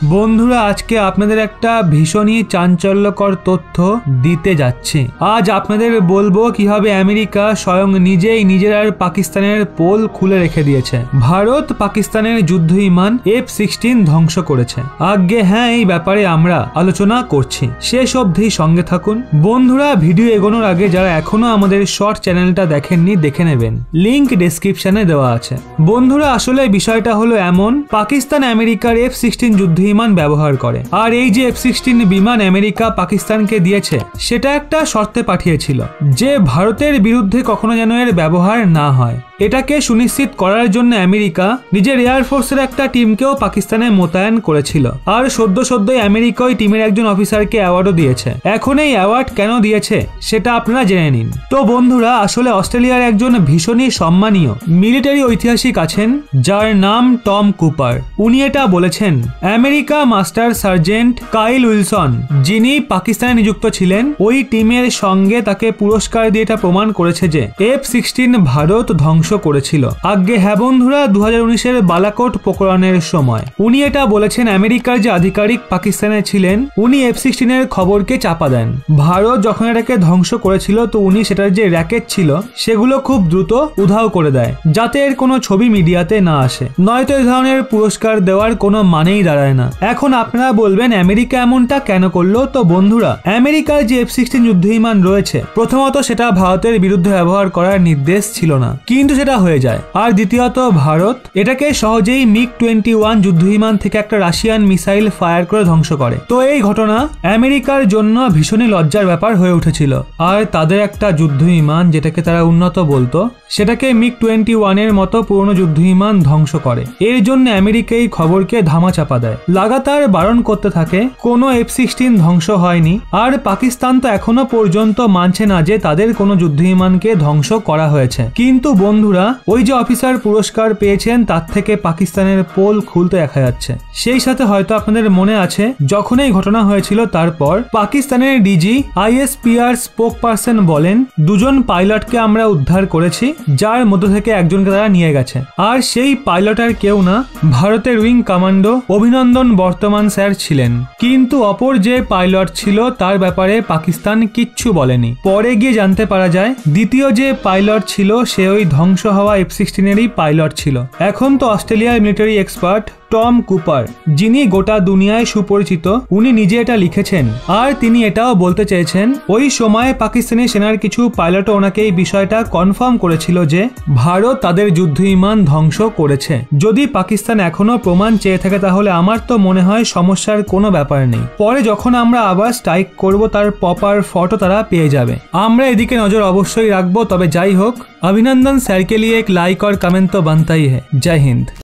বন্ধুরা আজকে আপনাদের একটা ভীষণই চাঞ্চল্যকর তথ্য দিতে যাচ্ছি। আজ আপনাদের বলবো কিভাবে আমেরিকা স্বয়ং নিজেই নিজের আর পাকিস্তানের পোল খুলে রেখে দিয়েছে। ভারত পাকিস্তানের যুদ্ধ বিমান F-16 ধ্বংস করেছে। আজ্ঞে হ্যাঁ, এই ব্যাপারে আমরা আলোচনা করছি, শেষ অবধি সঙ্গে থাকুন। বন্ধুরা ভিডিও এগোনোর আগে যারা এখনো আমাদের শর্ট চ্যানেলটা দেখেননি দেখে নেবেন, লিংক ডেসক্রিপশনে দেওয়া আছে। বন্ধুরা আসলে বিষয়টা হলো এমন, পাকিস্তান আমেরিকার F-16 যুদ্ধ বিমান ব্যবহার করে, আর এই যে F-16 বিমান আমেরিকা পাকিস্তানকে দিয়েছে সেটা একটা শর্তে পাঠিয়েছিল যে ভারতের বিরুদ্ধে কখনো যেন এর ব্যবহার না হয়। এটাকে সুনিশ্চিত করার জন্য আমেরিকা নিজের এয়ারফোর্সের একটা টিমকেও পাকিস্তানে মোতায়েন করেছিল, আর সদ্যই আমেরিকা ওই টিমের একজন অফিসারকে অ্যাওয়ার্ডও দিয়েছে। এখন এই অ্যাওয়ার্ড কেন দিয়েছে সেটা আপনারা জেনে নিন। তো বন্ধুরা আসলে অস্ট্রেলিয়ার একজন ভীষণই সম্মানীয় মিলিটারি ঐতিহাসিক আছেন যার নাম টম কুপার। উনি এটা বলেছেন, আমেরিকা মাস্টার সার্জেন্ট কাইল উইলসন যিনি পাকিস্তানে নিযুক্ত ছিলেন, ওই টিমের সঙ্গে তাকে পুরস্কার দিয়ে এটা প্রমাণ করেছে যে F-16 ভারত ধ্বংস করেছিল। আজ্ঞে হ্যাঁ বন্ধুরা, 2019-এর বালাকোট প্রকরণের সময় উনি এটা বলেছেন। আমেরিকার যে আধিকারিক পাকিস্তানে ছিলেন উনি F-16 এর খবরকে চাপা দেন। ভারত যখন এটাকে ধ্বংস করেছিল তো উনি সেটার যে র্যাকেট ছিল সেগুলো খুব দ্রুত উধাও করে দেয় যাতে এর কোনো ছবি মিডিয়াতে না আসে, নয়তো এই ধরনের পুরস্কার দেওয়ার কোনো মানেই দাঁড়ায় না। এখন আপনারা বলবেন আমেরিকা এমনটা কেন করলো? তো বন্ধুরা আমেরিকার যে F-16 যুদ্ধ বিমান রয়েছে, প্রথমত সেটা ভারতের বিরুদ্ধে ব্যবহার করার নির্দেশ ছিল না, কিন্তু সেটা হয়ে যায়। আর দ্বিতীয়ত ভারত এটাকে সহজেই MiG-21 যুদ্ধ বিমান থেকে একটা রাশিয়ান মিসাইল ফায়ার করে ধ্বংস করে। তো এই ঘটনা আমেরিকার জন্য ভীষণই লজ্জার ব্যাপার হয়ে উঠেছিল, আর তাদের একটা যুদ্ধ বিমান যেটাকে তারা উন্নত বলতো সেটাকে MiG-21 এর মতো পুরনো যুদ্ধ বিমান ধ্বংস করে। এর জন্য আমেরিকা এই খবরকে ধামাচাপা দেয়, লাগাতার বারণ করতে থাকে কোনো F-16 ধ্বংস হয়নি। আর পাকিস্তান তো এখনো পর্যন্ত মানছে না যে তাদের কোনো যুদ্ধ বিমানকে ধ্বংস করা হয়েছে। কিন্তু বন্ধুরা ওই যে অফিসার পুরস্কার পেয়েছেন তার থেকে পাকিস্তানের পোল খুলতে দেখা যাচ্ছে। সেই সাথে হয়তো আপনাদের মনে আছে যখন এই ঘটনা হয়েছিল তারপর পাকিস্তানের ডিজি ISPR স্পোক পার্সন বলেন, দুজন পাইলটকে আমরা উদ্ধার করেছি, যার মধ্যে থেকে একজনকে তারা নিয়ে গেছে। আর সেই পাইলট আর কেউ না, ভারতের উইং কমান্ডো অভিনন্দন বর্তমান স্যার ছিলেন। কিন্তু অপর যে পাইলট ছিল তার ব্যাপারে পাকিস্তান কিচ্ছু বলেনি। পরে গিয়ে জানতে পারা যায় দ্বিতীয় যে পাইলট ছিল সে ওই ধ্বংস হওয়া F-16-এরই পাইলট ছিল। এখন তো অস্ট্রেলিয়ার মিলিটারি এক্সপার্ট টম কুপার, যিনি গোটা দুনিয়ায় সুপরিচিত, উনি নিজে এটা লিখেছেন। আর তিনি এটাও বলতে চেয়েছেন ওই সময় পাকিস্তানি সেনার কিছু পাইলটও ওনাকে এই বিষয়টা কনফার্ম করেছিল যে ভারত তাদের যুদ্ধ বিমান ধ্বংস করেছে। যদি পাকিস্তান এখনো প্রমাণ চেয়ে থাকে তাহলে আমার তো মনে হয় সমস্যার কোনো ব্যাপার নেই। পরে যখন আমরা আবার স্ট্রাইক করব তার প্রপার ফটো তারা পেয়ে যাবে। আমরা এদিকে নজর অবশ্যই রাখবো। তবে যাই হোক, অভিনন্দন স্যার কে লিয়ে এক লাইক और कमेंट तो बनता ही है। जय हिंद।